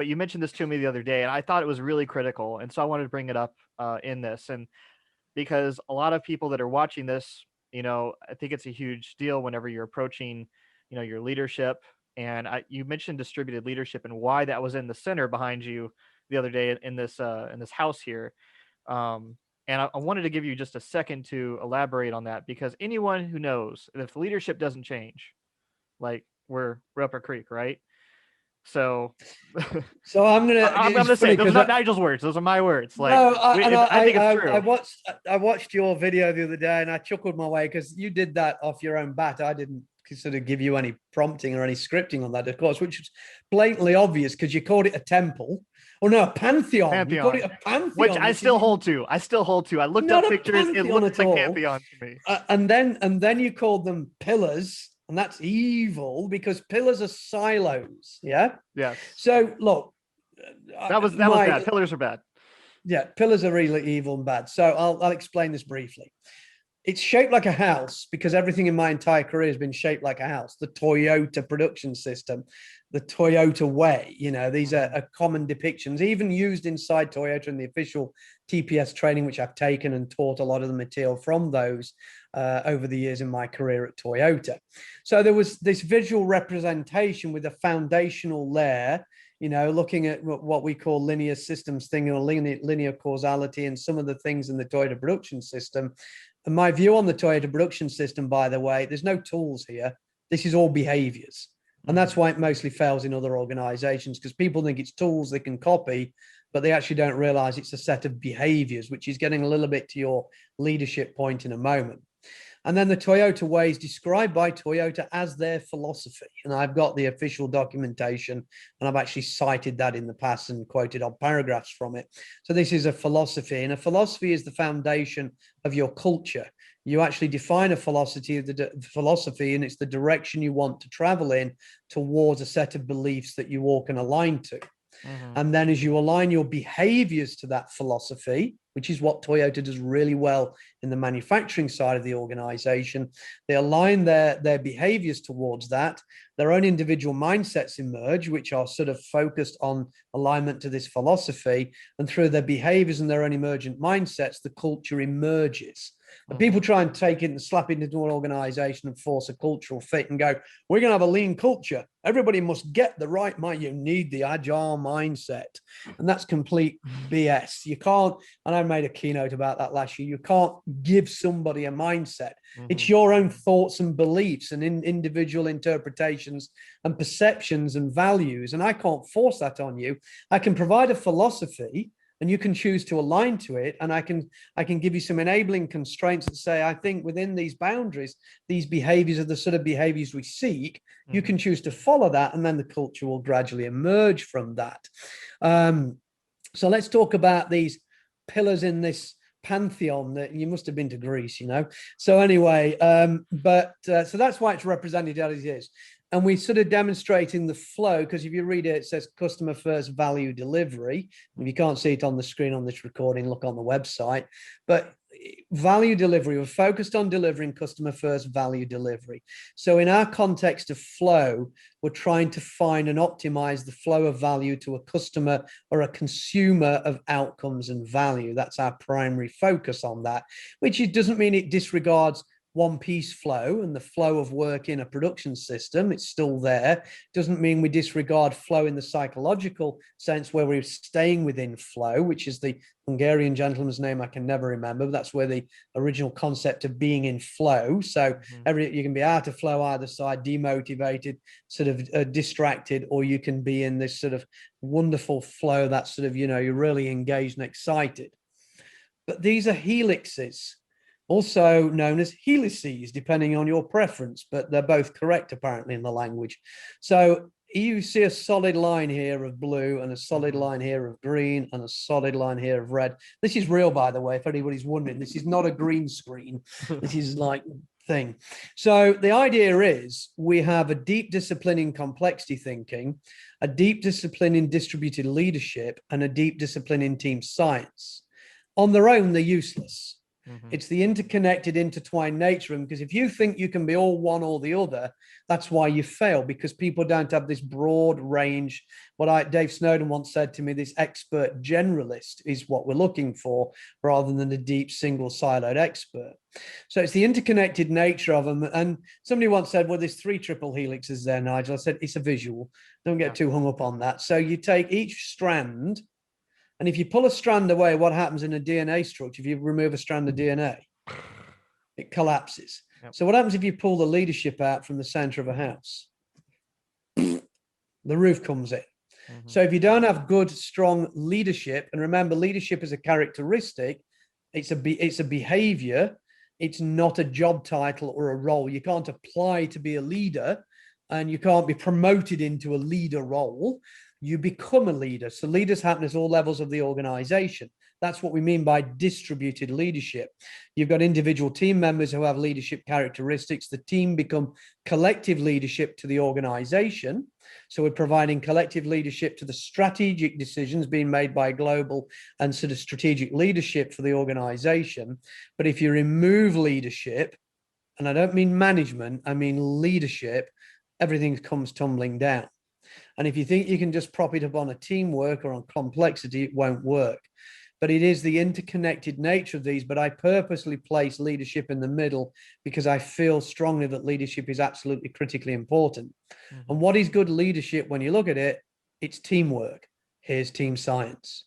but you mentioned this to me the other day, and I thought it was really critical. And so I wanted to bring it up in this. And because a lot of people that are watching this, I think it's a huge deal whenever you're approaching, your leadership. And you mentioned distributed leadership and why that was in the center behind you the other day in this house here. And I wanted to give you just a second to elaborate on that, because anyone who knows that if leadership doesn't change, like we're up a creek, right? So, so I'm gonna say those are not Nigel's words; those are my words. Like, no, I think it's true. I watched your video the other day, and I chuckled my way because you did that off your own bat. I didn't sort of give you any prompting or any scripting on that, of course, which was blatantly obvious because you called it a temple. Oh no, a pantheon. You called it a pantheon, which I still hold to. I looked up pictures; it looked like pantheon to me. And then you called them pillars. And that's evil because pillars are silos. Yeah. Yeah. So look, that was bad. Pillars are bad. Yeah, pillars are really evil and bad. So I'll explain this briefly. It's shaped like a house because everything in my entire career has been shaped like a house. The Toyota production system, the Toyota way, these are common depictions, even used inside Toyota in the official TPS training, which I've taken and taught a lot of the material from those over the years in my career at Toyota. So there was this visual representation with a foundational layer, looking at what we call linear systems thinking or linear causality and some of the things in the Toyota production system. And my view on the Toyota production system, by the way, there's no tools here. This is all behaviors. And that's why it mostly fails in other organizations, because people think it's tools they can copy, but they actually don't realize it's a set of behaviors, which is getting a little bit to your leadership point in a moment. And then the Toyota way is described by Toyota as their philosophy. And I've got the official documentation, and I've actually cited that in the past and quoted on paragraphs from it. So this is a philosophy, and a philosophy is the foundation of your culture. You actually define a philosophy, and it's the direction you want to travel in towards a set of beliefs that you all can align to. Mm-hmm. And then as you align your behaviors to that philosophy, which is what Toyota does really well in the manufacturing side of the organization, they align their behaviors towards that. Their own individual mindsets emerge, which are sort of focused on alignment to this philosophy. And through their behaviors and their own emergent mindsets, the culture emerges. And people try and take it and slap it into an organization and force a cultural fit and go, we're going to have a lean culture. Everybody must get the right mind. You need the agile mindset. And that's complete BS. You can't, and I made a keynote about that last year, you can't give somebody a mindset. Mm-hmm. It's your own thoughts and beliefs and individual interpretations and perceptions and values. And I can't force that on you. I can provide a philosophy, and you can choose to align to it. And I can give you some enabling constraints that say, I think within these boundaries, these behaviors are the sort of behaviors we seek. Mm-hmm. You can choose to follow that, and then the culture will gradually emerge from that. So let's talk about these pillars in this pantheon that you must have been to Greece, So anyway, so that's why it's represented as it is. And we sort of demonstrating the flow, because if you read it, it says customer first value delivery. If you can't see it on the screen on this recording, look on the website. But value delivery, we're focused on delivering customer first value delivery. So in our context of flow, we're trying to find and optimize the flow of value to a customer or a consumer of outcomes and value. That's our primary focus on that, which it doesn't mean it disregards one piece flow and the flow of work in a production system. It's still there. Doesn't mean we disregard flow in the psychological sense, where we're staying within flow, which is the Hungarian gentleman's name I can never remember, but that's where the original concept of being in flow. So you can be out of flow either side, demotivated, sort of distracted, or you can be in this sort of wonderful flow that's sort of, you're really engaged and excited. But these are helixes, also known as helices, depending on your preference, but they're both correct apparently in the language. So you see a solid line here of blue and a solid line here of green and a solid line here of red. This is real, by the way, if anybody's wondering. This is not a green screen. This is like thing. So the idea is we have a deep discipline in complexity thinking, a deep discipline in distributed leadership, and a deep discipline in team science. On their own, they're useless. Mm-hmm. It's the interconnected, intertwined nature of them. Because if you think you can be all one or the other, that's why you fail, because people don't have this broad range. Dave Snowden once said to me, this expert generalist is what we're looking for, rather than a deep single siloed expert. So it's the interconnected nature of them. And somebody once said, well, there's 3 triple helixes there, Nigel. I said, it's a visual. Don't get too hung up on that. So you take each strand, and if you pull a strand away, what happens in a DNA structure? If you remove a strand of DNA, it collapses. Yep. So what happens if you pull the leadership out from the center of a house? The roof comes in. Mm-hmm. So if you don't have good, strong leadership, and remember, leadership is a characteristic, it's a behavior, it's not a job title or a role. You can't apply to be a leader, and you can't be promoted into a leader role. You become a leader. So leaders happen at all levels of the organization. That's what we mean by distributed leadership. You've got individual team members who have leadership characteristics. The team become collective leadership to the organization. So we're providing collective leadership to the strategic decisions being made by global and sort of strategic leadership for the organization. But if you remove leadership, and I don't mean management, I mean leadership, everything comes tumbling down. And if you think you can just prop it up on a teamwork or on complexity, it won't work. But it is the interconnected nature of these. But I purposely place leadership in the middle because I feel strongly that leadership is absolutely critically important. Mm-hmm. And what is good leadership when you look at it? It's teamwork. Here's team science.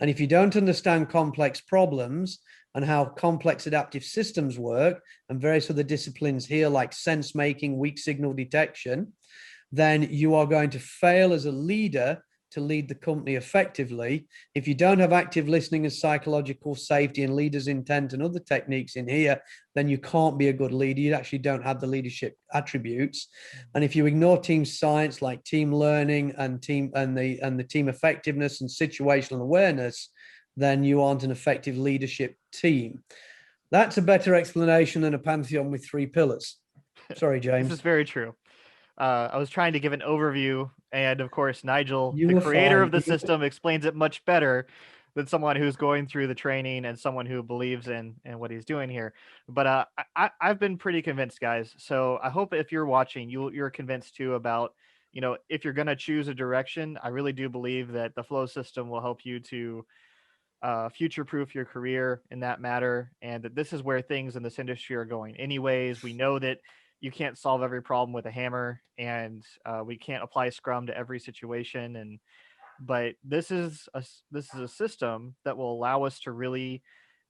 And if you don't understand complex problems and how complex adaptive systems work and various other disciplines here like sense making, weak signal detection, then you are going to fail as a leader to lead the company effectively. If you don't have active listening and psychological safety and leaders' intent and other techniques in here, then you can't be a good leader. You actually don't have the leadership attributes. And if you ignore team science like team learning and the team effectiveness and situational awareness, then you aren't an effective leadership team. That's a better explanation than a pantheon with 3 pillars. Sorry, James. This is very true. I was trying to give an overview, and of course, Nigel, You the were creator fine. of the system, explains it much better than someone who's going through the training and someone who believes in what he's doing here. But I've been pretty convinced, guys. So I hope if you're watching, you're convinced too about, if you're going to choose a direction. I really do believe that the flow system will help you to future-proof your career in that matter, and that this is where things in this industry are going. Anyways, we know that you can't solve every problem with a hammer, and we can't apply Scrum to every situation. But this is a system that will allow us to really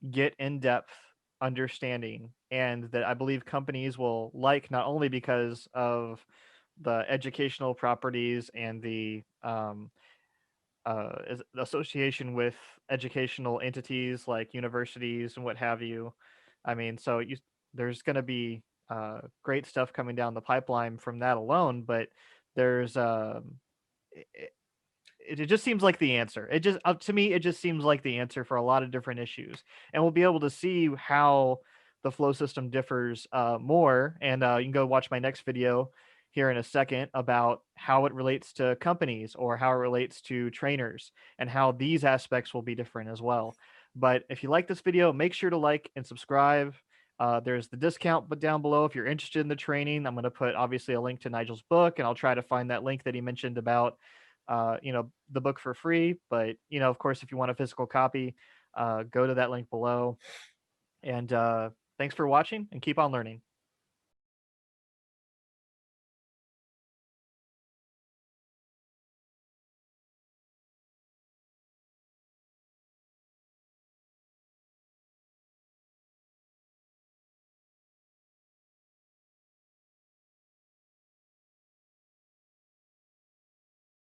get in-depth understanding, and that I believe companies will like, not only because of the educational properties and the association with educational entities like universities and what have you. I mean, there's going to be great stuff coming down the pipeline from that alone, but there's it, it just seems like the answer. It just to me, it just seems like the answer for a lot of different issues, and we'll be able to see how the flow system differs more. And you can go watch my next video here in a second about how it relates to companies or how it relates to trainers and how these aspects will be different as well. But if you like this video, make sure to like and subscribe. There's the discount but down below if you're interested in the training. I'm going to put obviously a link to Nigel's book, and I'll try to find that link that he mentioned about the book for free. But of course, if you want a physical copy, go to that link below. And thanks for watching, and keep on learning.